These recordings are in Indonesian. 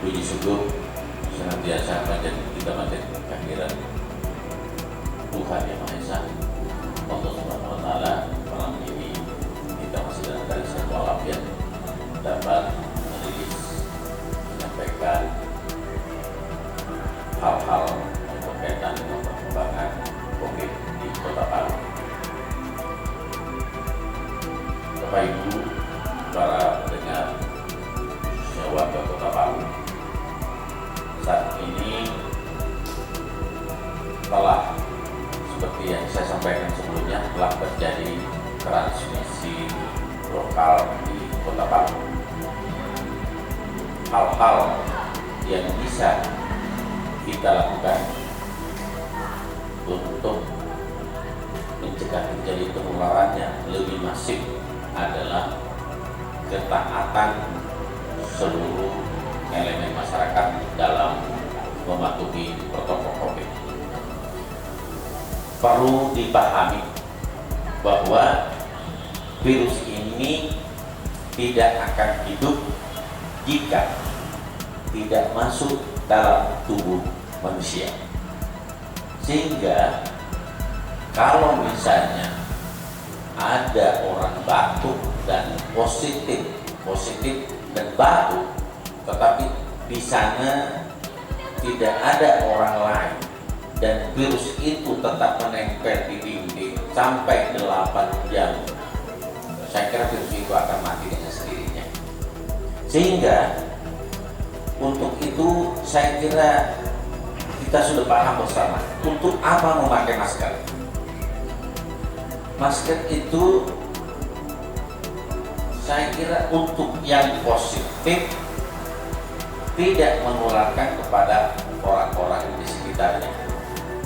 Puji syukur senantiasa kita menjadi kehadiran Tuhan Yang Maha Esa, Allah Subhanahu Wa Taala. Malam ini kita masih dalam dari satu alam yang dapat menyampaikan hal-hal yang berkaitan dengan perkembangan COVID di Kota Palu. Bapak Ibu, para pendengar warga Kota Palu, saat ini telah, seperti yang saya sampaikan sebelumnya, telah terjadi transmisi lokal di Kota Palu. Hal-hal yang bisa kita lakukan untuk mencegah terjadi penularannya lebih masif adalah ketaatan seluruh elemen masyarakat dalam mematuhi protokol COVID. Perlu dipahami bahwa virus ini tidak akan hidup jika tidak masuk dalam tubuh manusia. Sehingga kalau misalnya ada orang batuk dan positif dan batuk, tetapi di sana tidak ada orang lain dan virus itu tetap menempel di dinding sampai 8 jam, saya kira virus itu akan mati dengan sendirinya. Sehingga untuk itu saya kira kita sudah paham bersama untuk apa memakai masker. Masker itu saya kira untuk yang positif tidak menularkan kepada orang-orang di sekitarnya.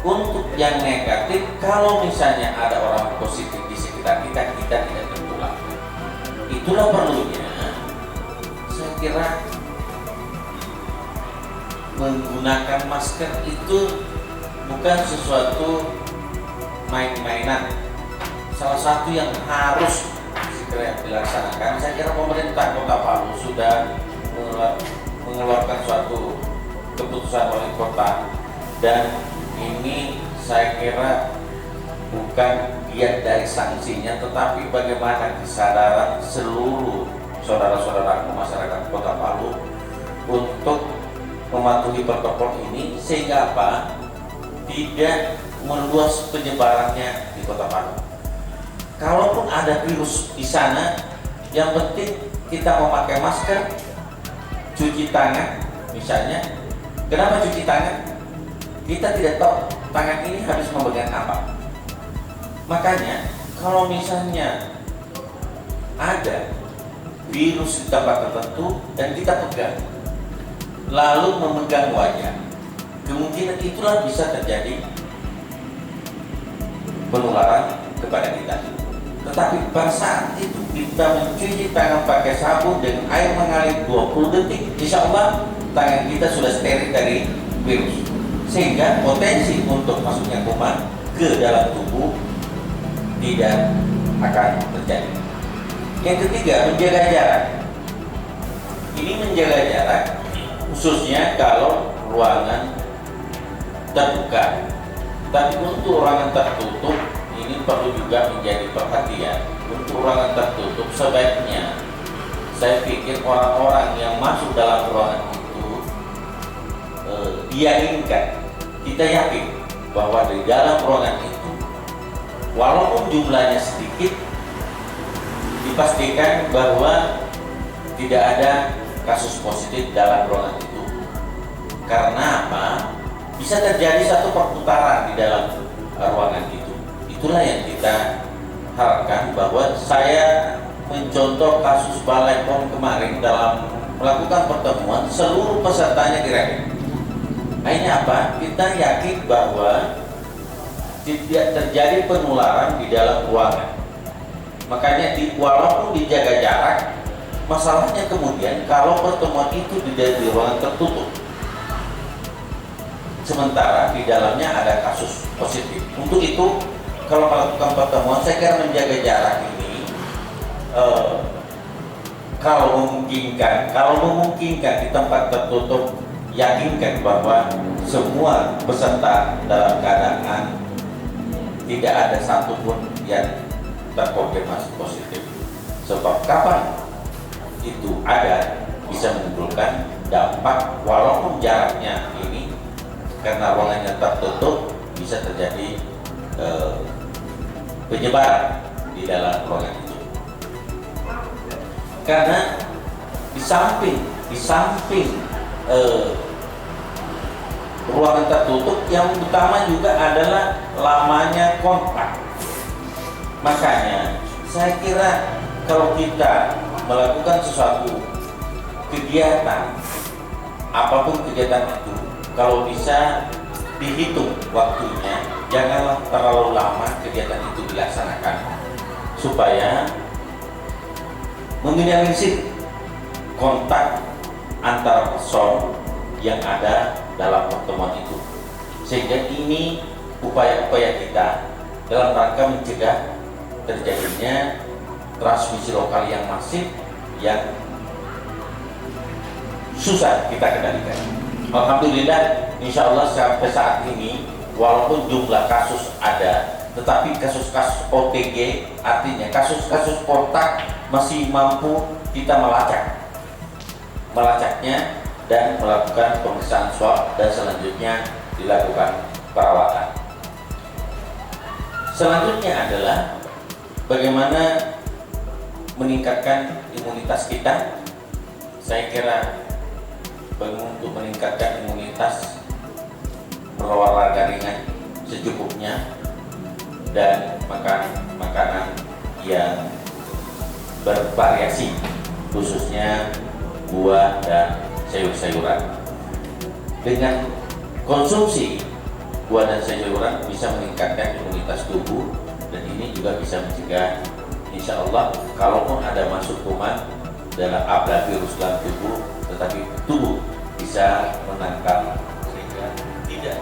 Untuk yang negatif, kalau misalnya ada orang positif di sekitar kita, kita tidak tertular. Itulah perlunya saya kira menggunakan masker itu bukan sesuatu main-mainan. Salah satu yang harus segera dilaksanakan, saya kira pemerintah Kota Palu sudah mengeluarkan suatu keputusan wali kota, dan ini saya kira bukan giat dari sanksinya, tetapi bagaimana kesadaran seluruh saudara-saudara masyarakat Kota Palu untuk mematuhi protokol ini, sehingga apa? Tidak meluas penyebarannya di Kota Palu. Kalaupun ada virus di sana, yang penting kita memakai masker, cuci tangan, misalnya. Kenapa cuci tangan? Kita tidak tahu tangan ini habis memegang apa. Makanya kalau misalnya ada virus di tempat tertentu dan kita pegang, lalu memegang wajah, kemungkinan itulah bisa terjadi penularan kepada kita. Tetapi pada saat itu kita mencuci tangan pakai sabun dengan air mengalir 20 detik, insya Allah tangan kita sudah steril dari virus, sehingga potensi untuk masuknya kuman ke dalam tubuh tidak akan terjadi. Yang ketiga, menjaga jarak. Ini menjaga jarak khususnya kalau ruangan terbuka. Tapi untuk ruangan tertutup ini perlu juga menjadi perhatian. Untuk ruangan tertutup sebaiknya saya pikir orang-orang yang masuk dalam ruangan itu diyakinkan, kita yakin bahwa di dalam ruangan itu walaupun jumlahnya sedikit, dipastikan bahwa tidak ada kasus positif dalam ruangan itu. Karena apa? Bisa terjadi satu perputaran di dalam ruangan itu. Itulah yang kita harapkan, bahwa saya mencontoh kasus Balai POM kemarin dalam melakukan pertemuan, seluruh pesertanya direpit. Akhirnya apa? Kita yakin bahwa tidak terjadi penularan di dalam ruangan. Makanya walaupun dijaga jarak, masalahnya kemudian kalau pertemuan itu di ruangan tertutup, sementara di dalamnya ada kasus positif. Untuk itu kalau melakukan pertemuan, saya kira menjaga jarak ini kalau memungkinkan di tempat tertutup, yakinkan bahwa semua peserta dalam keadaan tidak ada satupun yang terkonfirmasi positif. Sebab kapan itu ada bisa menimbulkan dampak, walaupun jaraknya ini karena ruangannya tertutup bisa terjadi penyebaran di dalam ruangan itu. Karena di samping ruangan tertutup, yang utama juga adalah lamanya kontak. Makanya saya kira kalau kita melakukan sesuatu kegiatan, apapun kegiatan itu, kalau bisa dihitung waktunya, janganlah terlalu lama kegiatan itu dilaksanakan, supaya meminimalisir kontak antar person yang ada dalam pertemuan itu. Sehingga ini upaya-upaya kita dalam rangka mencegah terjadinya transmisi lokal yang masif yang susah kita kendalikan. Alhamdulillah, insya Allah sampai saat ini walaupun jumlah kasus ada, tetapi kasus-kasus OTG, artinya kasus-kasus kontak, masih mampu kita melacaknya dan melakukan pemeriksaan swab, dan selanjutnya dilakukan perawatan. Selanjutnya adalah bagaimana meningkatkan imunitas kita. Saya kira untuk meningkatkan imunitas, berolahraga ringan secukupnya dan makan makanan yang bervariasi, khususnya buah dan sayur-sayuran. Dengan konsumsi buah dan sayuran bisa meningkatkan imunitas tubuh, dan ini juga bisa mencegah, insya Allah, kalaupun ada masuk kuman dalam virus dalam tubuh, tetapi tubuh bisa menangkal sehingga tidak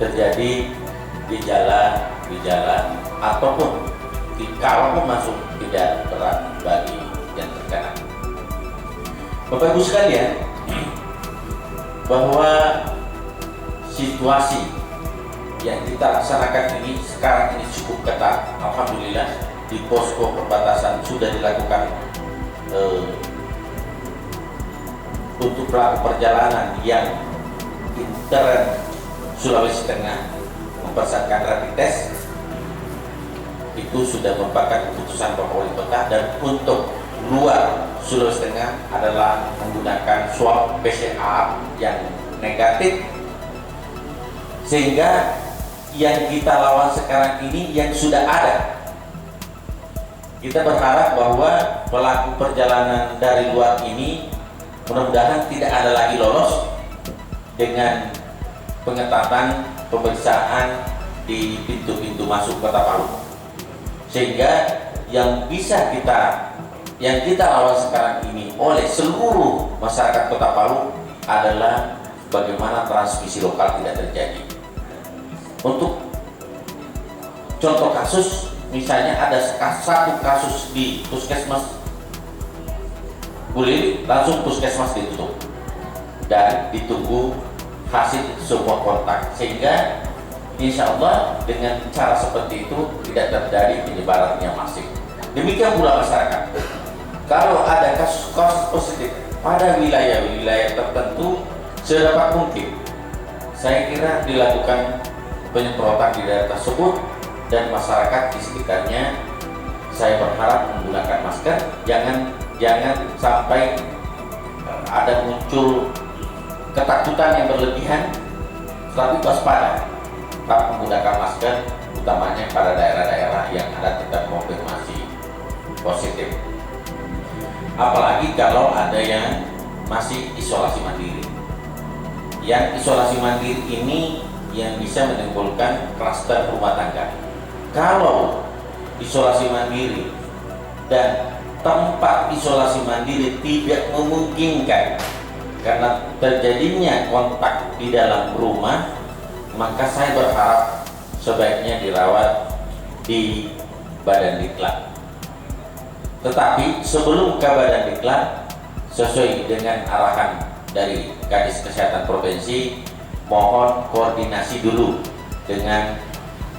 terjadi gejala ataupun kalaupun masuk tidak berat bagi yang terkena. Bapak Ibu sekalian, bahwa situasi yang kita laksanakan ini sekarang ini cukup ketat. Alhamdulillah di posko perbatasan sudah dilakukan untuk pelaku perjalanan yang intern Sulawesi Tengah mempersyaratkan rapid test, itu sudah merupakan keputusan Bapak Wali Kota. Dan untuk luar Sulawesi Tengah adalah menggunakan swab PCR yang negatif, sehingga yang kita lawan sekarang ini yang sudah ada. Kita berharap bahwa pelaku perjalanan dari luar ini mudah-mudahan tidak ada lagi lolos dengan pengetatan pemeriksaan di pintu-pintu masuk Kota Palu, sehingga yang kita lawan sekarang ini oleh seluruh masyarakat Kota Palu adalah bagaimana transmisi lokal tidak terjadi. Untuk contoh kasus, misalnya ada satu kasus di puskesmas Bulir, langsung puskesmas ditutup dan ditunggu hasil semua kontak, sehingga insya Allah dengan cara seperti itu tidak terjadi penyebaran yang masif. Demikian pula masyarakat, kalau ada kasus positif pada wilayah-wilayah tertentu, sedapat mungkin saya kira dilakukan penyemprotan di daerah tersebut, dan masyarakat di sekitarnya saya berharap menggunakan masker. Jangan sampai ada muncul ketakutan yang berlebihan, tetapi waspada, tetap menggunakan masker, utamanya pada daerah-daerah yang ada terkonfirmasi positif. Apalagi kalau ada yang masih isolasi mandiri. Yang isolasi mandiri ini yang bisa menimbulkan klaster rumah tangga. Kalau isolasi mandiri dan tempat isolasi mandiri tidak memungkinkan karena terjadinya kontak di dalam rumah, maka saya berharap sebaiknya dirawat di Badan Diklat. Tetapi sebelum ke Badan Diklat, sesuai dengan arahan dari Kadis Kesehatan Provinsi, mohon koordinasi dulu dengan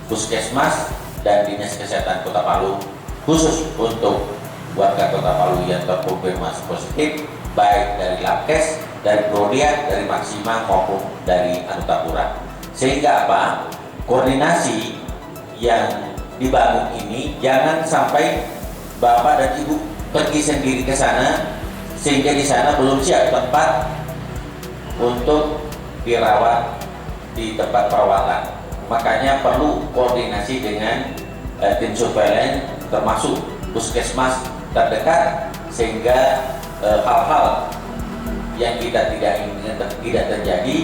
Puskesmas dan Dinas Kesehatan Kota Palu, khusus untuk warga Kota Palu yang terkonfirmasi positif, baik dari Labkes, dari Prodia, dari Maksima maupun dari Anutapura. Sehingga apa? Koordinasi yang dibangun ini jangan sampai Bapak dan Ibu pergi sendiri ke sana sehingga di sana belum siap tempat untuk dirawat di tempat perawatan. Makanya perlu koordinasi dengan tim surveillance termasuk puskesmas terdekat sehingga hal-hal yang kita tidak inginkan tidak terjadi.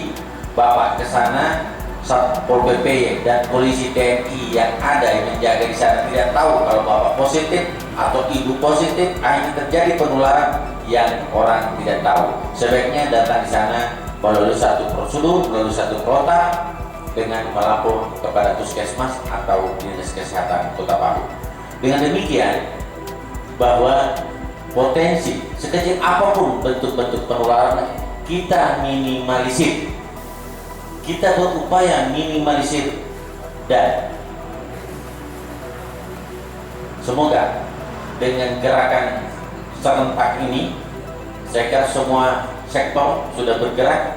Bapak ke sana, Satpol PP dan polisi TNI yang ada yang menjaga di sana tidak tahu kalau Bapak positif atau Ibu positif, akhirnya terjadi penularan yang orang tidak tahu. Sebaiknya datang di sana melalui satu prosedur, melalui satu protap dengan melapor kepada puskesmas atau Dinas Kesehatan Kota Palu. Dengan demikian, bahwa potensi sekecil apapun bentuk-bentuk penularan kita minimalisir. Kita berupaya minimalisir dan semoga dengan gerakan serentak ini, saya kira semua sektor sudah bergerak.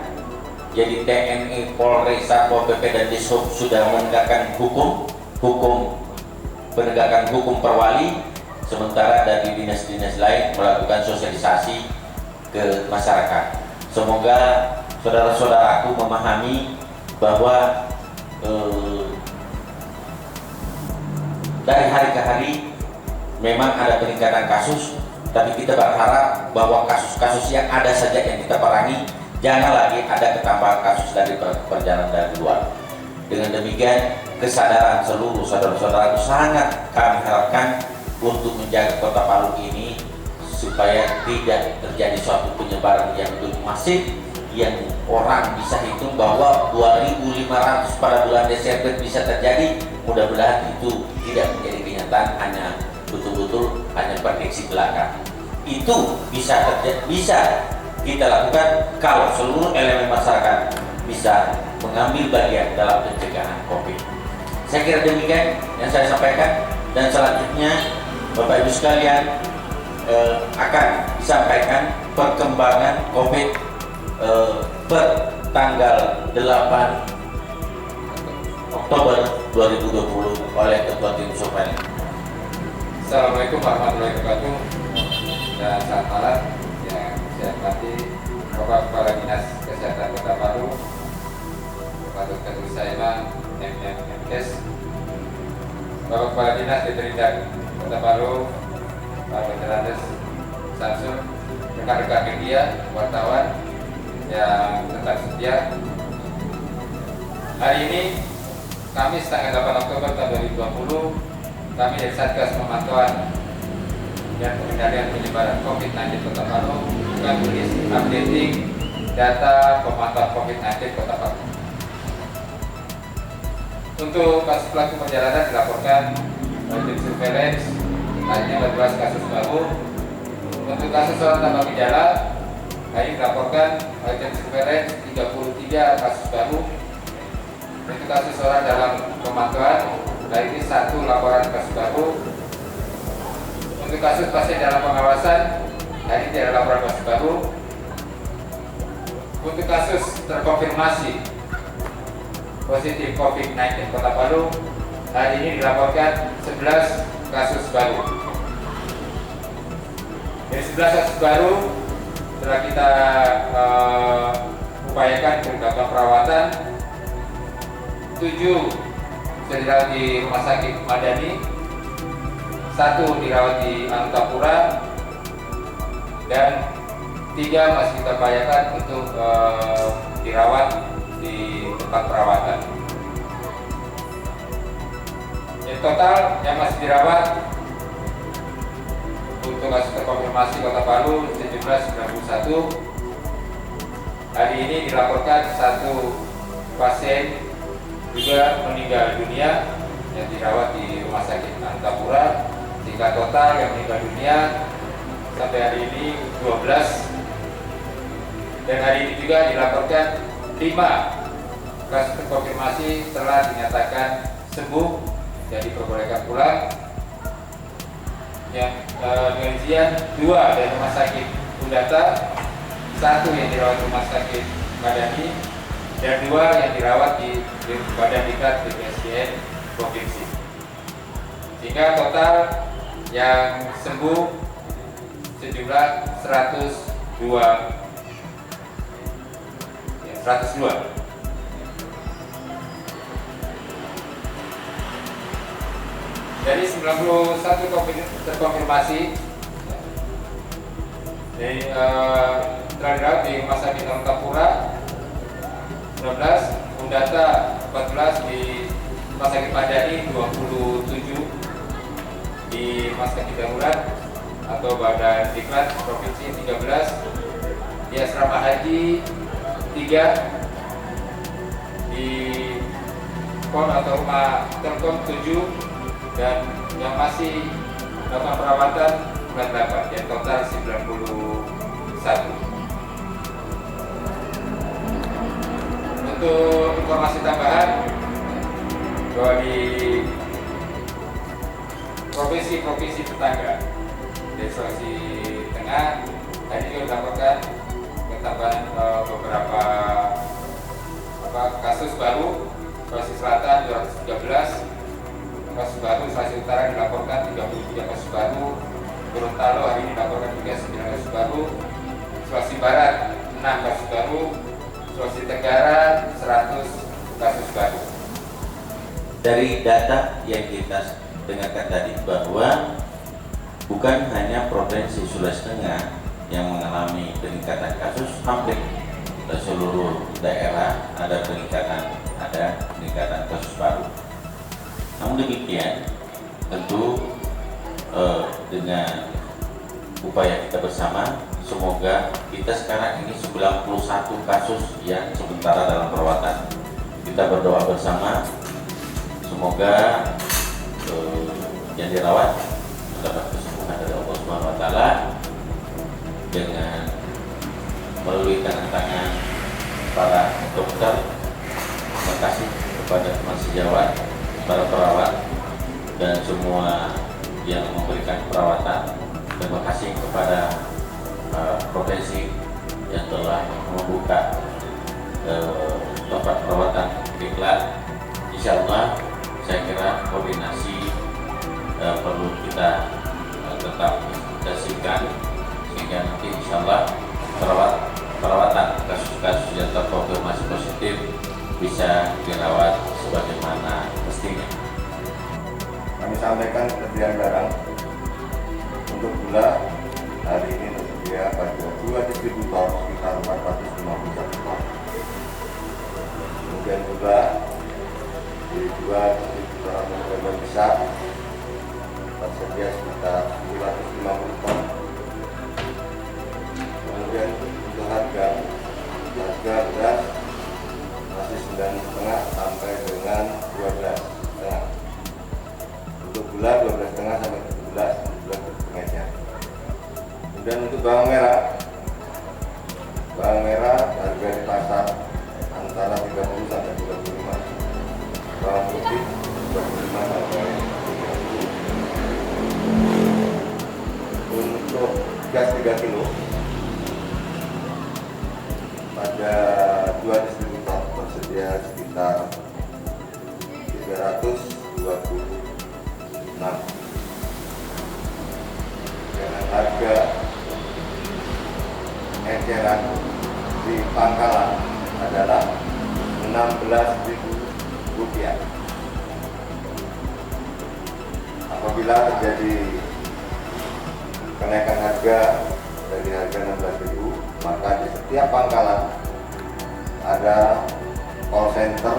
Jadi TNI, Polri, Satpol PP dan Dishub sudah menegakkan hukum penegakan hukum perwali, sementara dari dinas-dinas lain melakukan sosialisasi ke masyarakat. Semoga saudara-saudaraku memahami bahwa dari hari ke hari memang ada peningkatan kasus, tapi kita berharap bahwa kasus-kasus yang ada saja yang kita perangi, jangan lagi ada ketambahan kasus dari perjalanan dari luar. Dengan demikian, kesadaran seluruh saudara-saudaraku sangat kami harapkan untuk menjaga Kota Palu ini supaya tidak terjadi suatu penyebaran yang begitu masif, yang orang bisa hitung bahwa 2.500 pada bulan Desember bisa terjadi. Mudah-mudahan itu tidak menjadi kenyataan, hanya betul-betul hanya prediksi belaka. Itu bisa kita lakukan kalau seluruh elemen masyarakat bisa mengambil bagian dalam pencegahan COVID. Saya kira demikian yang saya sampaikan, dan selanjutnya Bapak Ibu sekalian akan disampaikan perkembangan COVID per tanggal 8 Oktober 2020 oleh Ketua Tim Surveillance. Assalamualaikum warahmatullahi wabarakatuh dan selamat malam. Yang saya hormati Bapak Kepala Dinas Kesehatan Kota Palu, Bapak Dr. Usaimah MMS, Bapak Kepala Dinas Veterinär Kota Palu, Pak Dr. Andes Samsul, rekan-rekan media, wartawan yang tetap setia. Hari ini Kamis tanggal 8 Oktober tahun 2020, kami dari Satgas Pemantauan dan Pengendalian Penyebaran COVID-19 Kota Palu akan tulis updating data pemantauan COVID-19 Kota Palu. Untuk kasus pelaku perjalanan dilaporkan oleh tim surveillance, hanya 12 kasus baru. Untuk kasus orang tanpa gejala, hari ini dilaporkan oleh tim surveillance 33 kasus baru. Untuk kasus orang dalam pemantauan, hari ini 1 laporan kasus baru. Untuk kasus pasien dalam pengawasan, hari ini tidak ada laporan kasus baru. Untuk kasus terkonfirmasi positif COVID-19 Kota Palu, hari ini dilaporkan 11 kasus baru. Dari 11 kasus baru setelah kita upayakan dilakukan perawatan, 7 sudah dirawat di Rumah Sakit Madani, 1 dirawat di Anutapura, dan 3 masih kita upayakan untuk dirawat di tempat perawatan. Yang total yang masih dirawat untuk kasus terkonfirmasi Kota Palu 1791. Hari ini dilaporkan 1 pasien juga meninggal dunia yang dirawat di Rumah Sakit Anutapura, sehingga Sehingga total yang meninggal dunia sampai hari ini 12, dan hari ini juga dilaporkan 5 kasus terkonfirmasi telah dinyatakan sembuh dan diperbolehkan pulang. Yang rincian 2 dari Rumah Sakit Undata, 1 yang dirawat Rumah Sakit Madani, dan 2 yang dirawat di Badan Diklat BPSDM Provinsi. Sehingga total yang sembuh sejumlah 102. Dari 91 terkonfirmasi telah dirawat di Rumah Sakit Angkapura 19, Undata 14, di Rumah Sakit Madani 27, di Rumah Sakit Darurat atau Badan Diklat Provinsi 13, di Asrama Haji 3, di PON atau Rumah Telkom 7, dan yang masih dapat perawatan 98, yang total 91. Untuk informasi tambahan bahwa di provinsi-provinsi tetangga di Sulawesi Tengah tadi juga dilaporkan tambahan beberapa kasus baru. Sulawesi Selatan 213 kasus baru, Sulawesi Utara dilaporkan 33 kasus baru, Gorontalo hari ini dilaporkan 39 kasus baru, Sulawesi Barat 6 kasus baru, Sulawesi Tenggara 100 kasus baru. Dari data yang kita dengarkan tadi bahwa bukan hanya provinsi Sulawesi Tengah yang mengalami peningkatan kasus, hampir seluruh daerah ada peningkatan kasus baru. Namun demikian, tentu dengan upaya kita bersama, semoga kita sekarang ini 91 kasus yang sementara dalam perawatan. Kita berdoa bersama, semoga yang dirawat mendapat kesembuhan dari Allah Subhanahu wa Ta'ala dengan melalui tangan para dokter. Terima kasih kepada teman sejawat, para perawat, dan semua yang memberikan perawatan. Terima kasih kepada provinsi yang telah membuka tempat perawatan diklat. Insya Allah, saya kira koordinasi perlu kita tetap intensifkan sehingga nanti insya Allah perawatan kasus-kasus yang terkonfirmasi positif bisa dirawat sebagaimana mestinya. Kami sampaikan ketersediaan barang untuk gula hari ini tersedia pada 2 distributor sekitar 451 ton. Kemudian gula di 2 distributor yang besar tersedia sekitar 250 ton. Kemudian untuk harga beras masih 9,5 sampai dengan 12,5. Untuk gula 12,5 sampai 17,5. Kemudian untuk bawang merah harga di pasar antara 30 sampai 25. Bawang putih 25 sampai 30. Untuk gas 3 kilo pada 2 distributor tersedia sekitar 326. Dengan harga eceran di pangkalan adalah Rp16.000. Apabila terjadi kenaikan harga dari harga Rp16.000, maka di setiap pangkalan ada call center,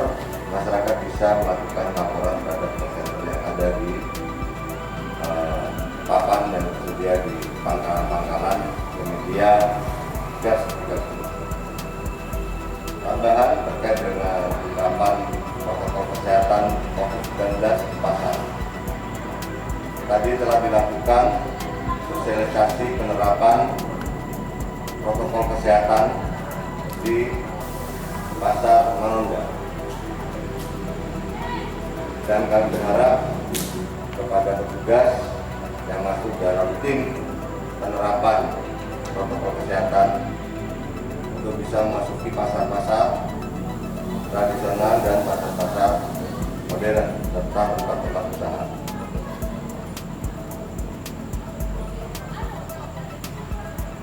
masyarakat bisa melakukan laporan terhadap call center yang ada di papan yang tersedia di pangkalan-pangkalan penyedia gas 30. Tambahan terkait dengan penerapan protokol kesehatan COVID-19 di pasar. Tadi telah dilakukan di Pasar Manunggal. Dan kami berharap kepada petugas yang masuk dalam tim penerapan protokol kesehatan untuk bisa memasuki pasar-pasar tradisional dan pasar-pasar modern serta tempat-tempat usaha.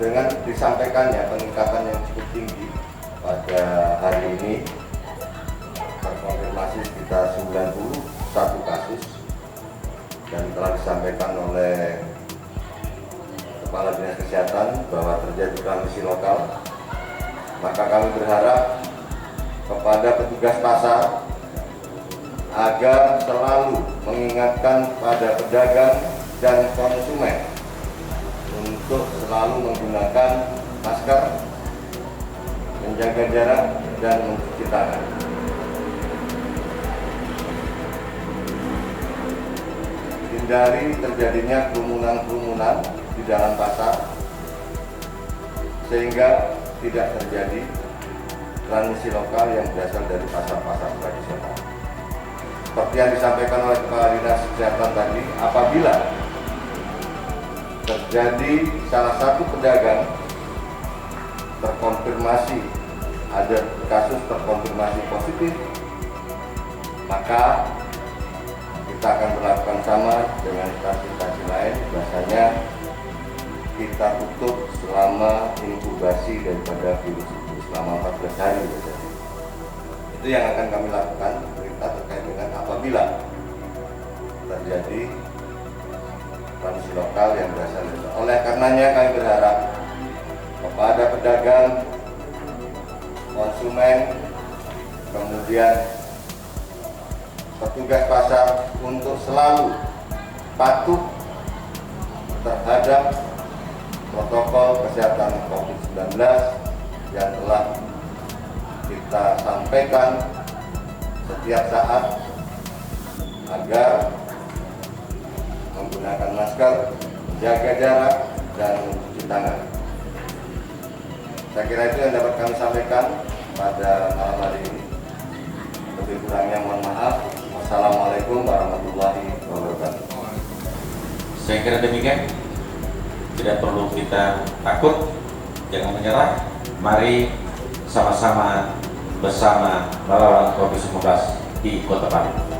Dengan disampaikannya peningkatan yang cukup tinggi pada hari ini, terkonfirmasi sekitar 91 kasus, dan telah disampaikan oleh Kepala Dinas Kesehatan bahwa terjadi transmisi lokal, maka kami berharap kepada petugas pasar agar selalu mengingatkan pada pedagang dan konsumen untuk selalu menggunakan masker, menjaga jarak, dan mencuci tangan. Hindari terjadinya kerumunan-kerumunan di dalam pasar sehingga tidak terjadi transmisi lokal yang berasal dari pasar-pasar tradisional. Seperti yang disampaikan oleh Kepala Dinas Kesehatan tadi, apabila terjadi salah satu pedagang terkonfirmasi ada kasus terkonfirmasi positif, maka kita akan melakukan sama dengan instansi lain. Biasanya kita tutup selama inkubasi daripada virus itu selama 14 hari biasanya. Itu yang akan kami lakukan berita terkait dengan apabila terjadi transmisi lokal yang berasal dari. Oleh karenanya kami berharap kepada pedagang, konsumen, kemudian petugas pasar untuk selalu patuh terhadap protokol kesehatan COVID-19 yang telah kita sampaikan setiap saat, agar menggunakan masker, menjaga jarak, dan mencuci tangan. Saya kira itu yang dapat kami sampaikan pada malam hari ini. Lebih kurangnya mohon maaf. Wassalamualaikum warahmatullahi wabarakatuh. Saya kira demikian. Tidak perlu kita takut, jangan menyerah. Mari sama-sama bersama melawan COVID-19 di Kota Palu.